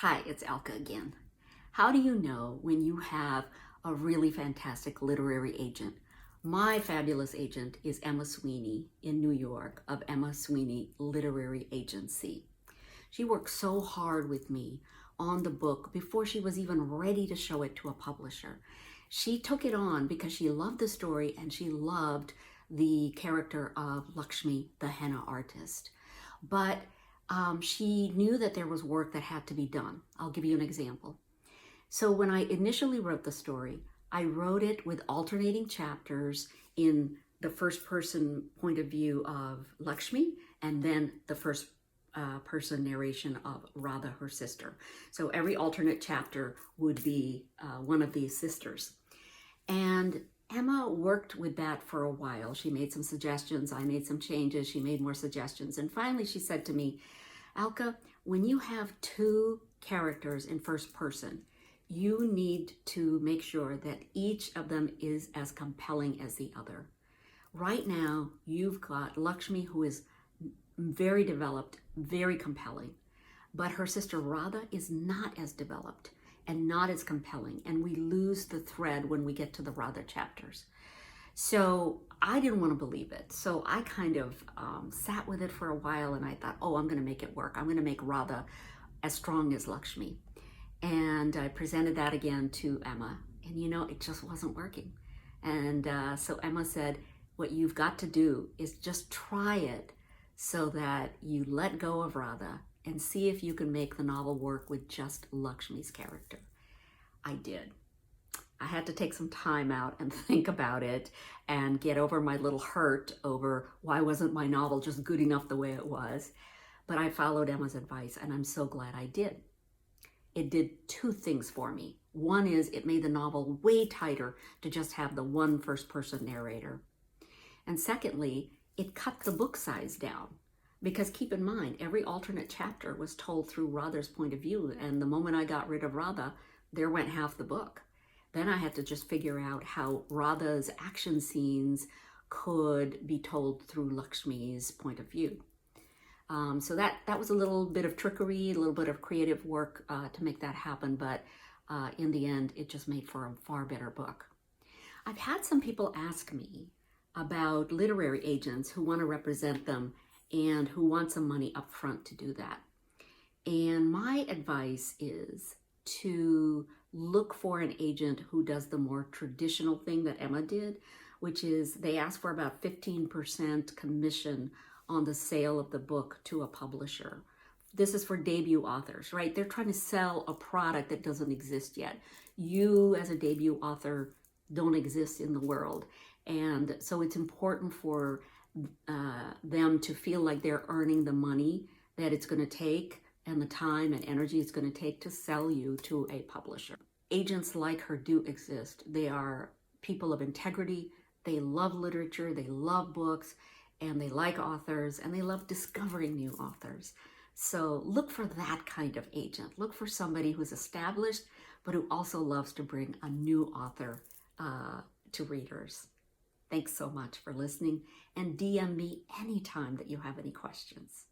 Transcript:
Hi, it's Alka again. How do you know when you have a really fantastic literary agent? My fabulous agent is Emma Sweeney in New York of Emma Sweeney Literary Agency. She worked so hard with me on the book before she was even ready to show it to a publisher. She took it on because she loved the story and she loved the character of Lakshmi, the henna artist. But she knew that there was work that had to be done. I'll give you an example. So when I initially wrote the story, I wrote it with alternating chapters in the first person point of view of Lakshmi and then the first person narration of Radha, her sister. So every alternate chapter would be one of these sisters. And Emma worked with that for a while. She made some suggestions, I made some changes, she made more suggestions. And finally she said to me, Alka, when you have two characters in first person, you need to make sure that each of them is as compelling as the other. Right now, you've got Lakshmi, who is very developed, very compelling, but her sister Radha is not as developed and not as compelling, and we lose the thread when we get to the Radha chapters. So I didn't want to believe it. So I kind of sat with it for a while and I thought, oh, I'm going to make it work. I'm going to make Radha as strong as Lakshmi. And I presented that again to Emma. And you know, it just wasn't working. And so Emma said, what you've got to do is just try it so that you let go of Radha and see if you can make the novel work with just Lakshmi's character. I did. I had to take some time out and think about it and get over my little hurt over why wasn't my novel just good enough the way it was. But I followed Emma's advice and I'm so glad I did. It did two things for me. One is it made the novel way tighter to just have the one first person narrator. And secondly, it cut the book size down. Because keep in mind, every alternate chapter was told through Radha's point of view. And the moment I got rid of Radha, there went half the book. Then I had to just figure out how Radha's action scenes could be told through Lakshmi's point of view. So that was a little bit of trickery, a little bit of creative work to make that happen, but in the end, it just made for a far better book. I've had some people ask me about literary agents who want to represent them and who want some money up front to do that. And my advice is to look for an agent who does the more traditional thing that Emma did, which is they ask for about 15% commission on the sale of the book to a publisher. This is for debut authors, right? They're trying to sell a product that doesn't exist yet. You as a debut author don't exist in the world. And so it's important for them to feel like they're earning the money that it's going to take and the time and energy it's going to take to sell you to a publisher. Agents like her do exist. They are people of integrity. They love literature. They love books. And they like authors. And they love discovering new authors. So look for that kind of agent. Look for somebody who's established, but who also loves to bring a new author to readers. Thanks so much for listening. And DM me anytime that you have any questions.